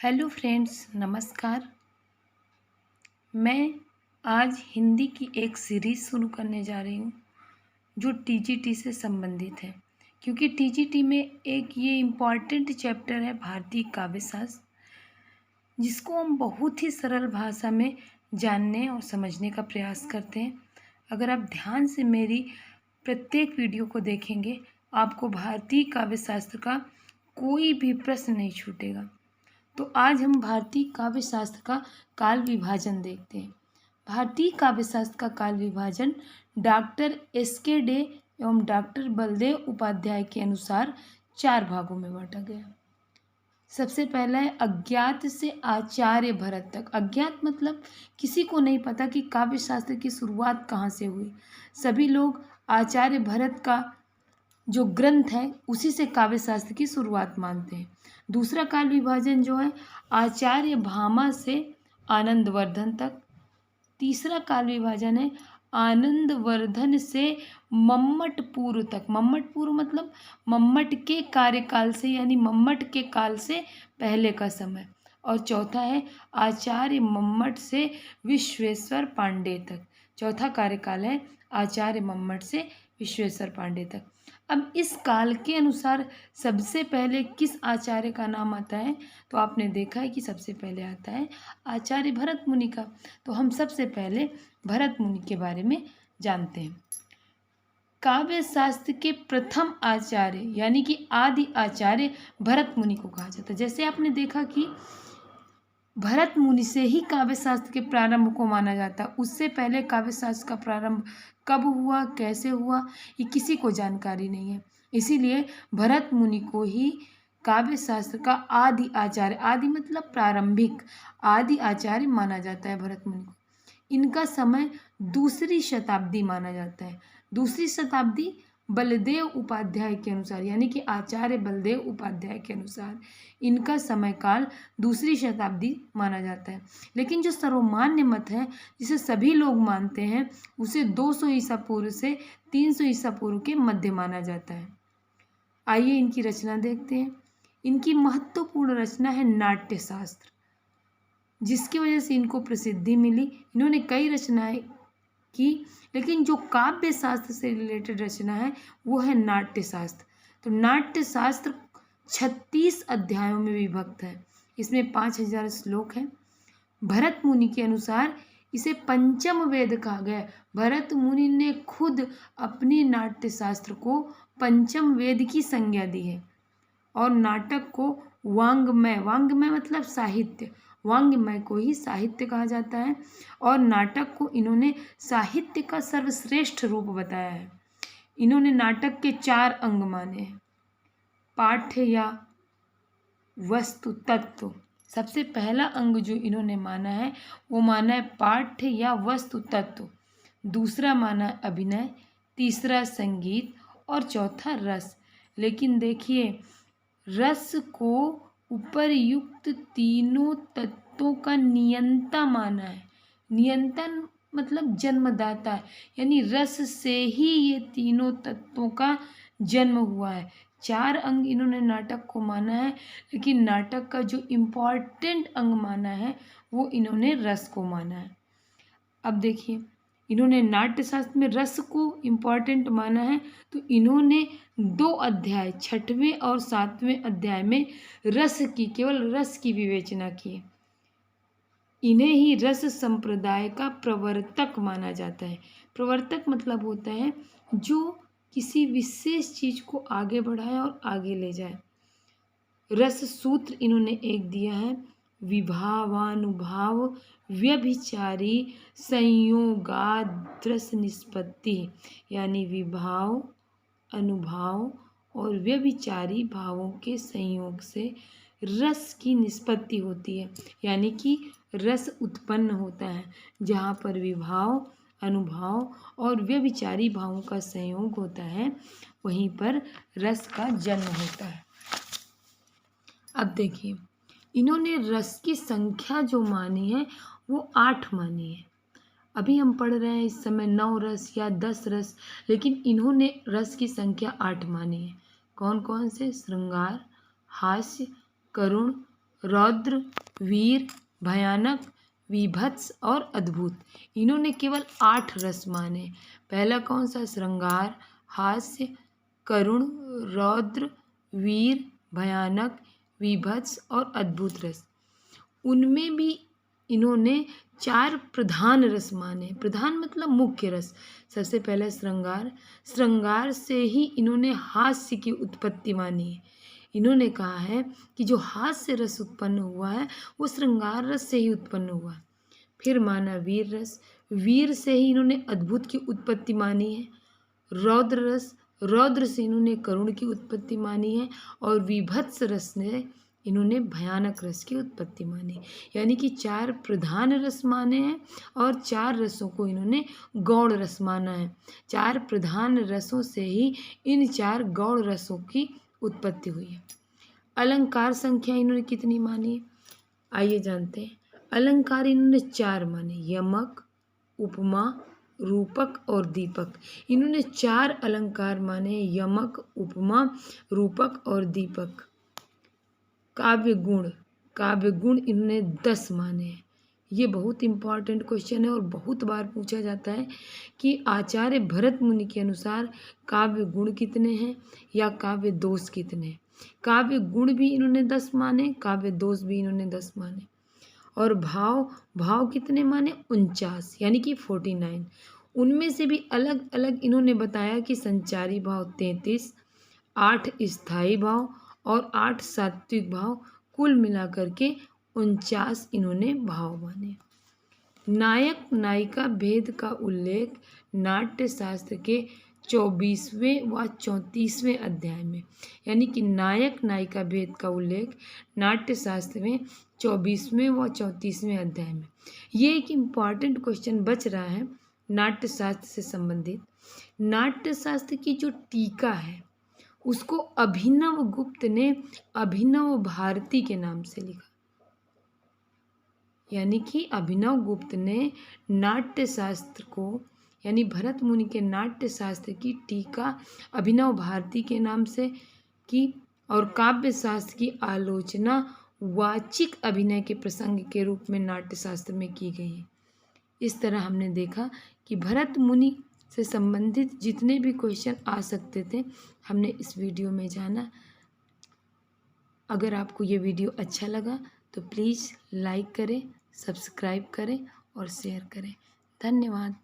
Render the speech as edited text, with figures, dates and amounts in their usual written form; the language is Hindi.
हेलो फ्रेंड्स, नमस्कार। मैं आज हिंदी की एक सीरीज़ शुरू करने जा रही हूँ जो टीजीटी से संबंधित है, क्योंकि टीजीटी में एक ये इम्पॉर्टेंट चैप्टर है भारतीय काव्य शास्त्र, जिसको हम बहुत ही सरल भाषा में जानने और समझने का प्रयास करते हैं। अगर आप ध्यान से मेरी प्रत्येक वीडियो को देखेंगे, आपको भारतीय काव्य शास्त्र का कोई भी प्रश्न नहीं छूटेगा। तो आज हम भारतीय काव्य शास्त्र का काल विभाजन देखते हैं। भारतीय काव्य शास्त्र का काल विभाजन डॉक्टर एस.के. डे एवं डॉक्टर बलदेव उपाध्याय के अनुसार 4 भागों में बांटा गया। सबसे पहला है अज्ञात से आचार्य भरत तक। अज्ञात मतलब किसी को नहीं पता कि काव्य शास्त्र की शुरुआत कहाँ से हुई। सभी लोग आचार्य भरत का जो ग्रंथ है उसी से काव्य शास्त्र की शुरुआत मानते हैं। दूसरा काल विभाजन जो है आचार्य भामा से आनंदवर्धन तक। तीसरा काल विभाजन है आनंदवर्धन से मम्मटपूर्व तक। मम्मटपूर्व मतलब मम्मट के कार्यकाल से, यानी मम्मट के काल से पहले का समय। और चौथा है आचार्य मम्मट से विश्वेश्वर पांडे तक। चौथा कार्यकाल है आचार्य मम्मट से विश्वेश्वर पांडे तक। अब इस काल के अनुसार सबसे पहले किस आचार्य का नाम आता है, तो आपने देखा है कि सबसे पहले आता है आचार्य भरत मुनि का। तो हम सबसे पहले भरत मुनि के बारे में जानते हैं। काव्य शास्त्र के प्रथम आचार्य यानी कि आदि आचार्य भरत मुनि को कहा जाता है। जैसे आपने देखा कि भरत मुनि से ही काव्य शास्त्र के प्रारंभ को माना जाता है। उससे पहले काव्य शास्त्र का प्रारंभ कब हुआ, कैसे हुआ, ये किसी को जानकारी नहीं है। इसीलिए भरत मुनि को ही काव्य शास्त्र का आदि आचार्य, आदि मतलब प्रारंभिक, आदि आचार्य माना जाता है भरत मुनि को। इनका समय दूसरी शताब्दी माना जाता है। दूसरी शताब्दी बलदेव उपाध्याय के अनुसार, यानी कि आचार्य बलदेव उपाध्याय के अनुसार इनका समय काल दूसरी शताब्दी माना जाता है। लेकिन जो सर्वमान्य मत है, जिसे सभी लोग मानते हैं, उसे 200 ईसा पूर्व से 300 ईसा पूर्व के मध्य माना जाता है। आइए इनकी रचना देखते हैं। इनकी महत्वपूर्ण रचना है नाट्यशास्त्र, जिसकी वजह से इनको प्रसिद्धि मिली। इन्होंने कई रचनाएं की, लेकिन जो काव्य शास्त्र से रिलेटेड रचना है वो है नाट्यशास्त्र। तो नाट्यशास्त्र 36 अध्यायों में विभक्त है। इसमें 5000 श्लोक हैं। भरत मुनि के अनुसार इसे पंचम वेद कहा गया है। भरत मुनि ने खुद अपनी नाट्यशास्त्र को पंचम वेद की संज्ञा दी है। और नाटक को वाङ्मय, वाङ्मय मतलब साहित्य, वाङ्मय को ही साहित्य कहा जाता है। और नाटक को इन्होंने साहित्य का सर्वश्रेष्ठ रूप बताया है। इन्होंने नाटक के 4 अंग माने हैं। पाठ्य या वस्तु तत्व, सबसे पहला अंग जो इन्होंने माना है वो माना है पाठ्य या वस्तु तत्व। दूसरा माना है अभिनय, तीसरा संगीत और चौथा रस। लेकिन देखिए, रस को उपर्युक्त तीनों तत्वों का नियंता माना है। नियंता मतलब जन्मदाता, यानी रस से ही ये तीनों तत्वों का जन्म हुआ है। 4 अंग इन्होंने नाटक को माना है, लेकिन नाटक का जो इम्पॉर्टेंट अंग माना है वो इन्होंने रस को माना है। अब देखिए, इन्होंने नाट्यशास्त्र में रस को इम्पॉर्टेंट माना है, तो इन्होंने 2 अध्याय, 6वें और 7वें अध्याय में रस की, केवल रस की विवेचना की है। इन्हें ही रस संप्रदाय का प्रवर्तक माना जाता है। प्रवर्तक मतलब होता है जो किसी विशेष चीज़ को आगे बढ़ाए और आगे ले जाए। रस सूत्र इन्होंने एक दिया है, विभावानुभाव व्यभिचारी संयोगाद्रस निष्पत्ति, यानी विभाव, अनुभाव और व्यभिचारी भावों के संयोग से रस की निष्पत्ति होती है, यानी कि रस उत्पन्न होता है। जहाँ पर विभाव, अनुभाव और व्यभिचारी भावों का संयोग होता है, वहीं पर रस का जन्म होता है। अब देखिए, इन्होंने रस की संख्या जो मानी है वो 8 मानी है। अभी हम पढ़ रहे हैं इस समय 9 रस या 10 रस, लेकिन इन्होंने रस की संख्या 8 मानी है। कौन कौन से? श्रृंगार, हास्य, करुण, रौद्र, वीर, भयानक, विभत्स और अद्भुत। इन्होंने केवल 8 रस माने। पहला कौन सा? श्रृंगार, हास्य, करुण, रौद्र, वीर, भयानक, विभत्स और अद्भुत रस। उनमें भी इन्होंने 4 प्रधान रस माने। प्रधान मतलब मुख्य रस। सबसे पहले श्रृंगार। श्रृंगार से ही इन्होंने हास्य की उत्पत्ति मानी है। इन्होंने कहा है कि जो हास्य रस उत्पन्न हुआ है वो श्रृंगार रस से ही उत्पन्न हुआ है। फिर माना वीर रस। वीर से ही इन्होंने अद्भुत की उत्पत्ति मानी है। रौद्र रस। रौद्र से इन्होंने करुण की उत्पत्ति मानी है। और विभत्स रस ने इन्होंने भयानक रस की उत्पत्ति मानी। यानी कि 4 प्रधान रस माने हैं और 4 रसों को इन्होंने गौण रस माना है। 4 प्रधान रसों से ही इन 4 गौण रसों की उत्पत्ति हुई है। अलंकार संख्या इन्होंने कितनी मानी है? आइए जानते हैं। अलंकार इन्होंने 4 माने। यमक, उपमा, रूपक और दीपक। इन्होंने 4 अलंकार माने। यमक, उपमा, रूपक और दीपक। काव्य गुण। काव्य गुण इन्होंने 10 माने हैं। ये बहुत इंपॉर्टेंट क्वेश्चन है और बहुत बार पूछा जाता है कि आचार्य भरत मुनि के अनुसार काव्य गुण कितने हैं या काव्य दोष कितने हैं। काव्य गुण भी इन्होंने 10 माने, काव्य दोष भी इन्होंने 10 माने। और भाव, भाव कितने माने? 49 यानी कि 49। उनमें से भी अलग अलग इन्होंने बताया कि संचारी भाव 33, 8 स्थायी भाव और 8 सात्विक भाव, कुल मिलाकर के 49 इन्होंने भाव माने। नायक नायिका भेद का उल्लेख नाट्य शास्त्र के 24वें व 34वें अध्याय में। यानी कि नायक नायिका भेद का उल्लेख नाट्य शास्त्र में 24वें व 34वें अध्याय में। ये एक इम्पॉर्टेंट क्वेश्चन बच रहा है नाट्य शास्त्र से संबंधित। नाट्य शास्त्र की जो टीका है उसको अभिनव गुप्त ने अभिनव भारती के नाम से लिखा। यानी कि अभिनव गुप्त ने नाट्य शास्त्र को यानी भरत मुनि के नाट्य शास्त्र की टीका अभिनव भारती के नाम से की और काव्य शास्त्र की आलोचना वाचिक अभिनय के प्रसंग के रूप में नाट्य शास्त्र में की गई है। इस तरह हमने देखा कि भरत मुनि से संबंधित जितने भी क्वेश्चन आ सकते थे हमने इस वीडियो में जाना। अगर आपको ये वीडियो अच्छा लगा तो प्लीज़ लाइक करें, सब्सक्राइब करें और शेयर करें। धन्यवाद।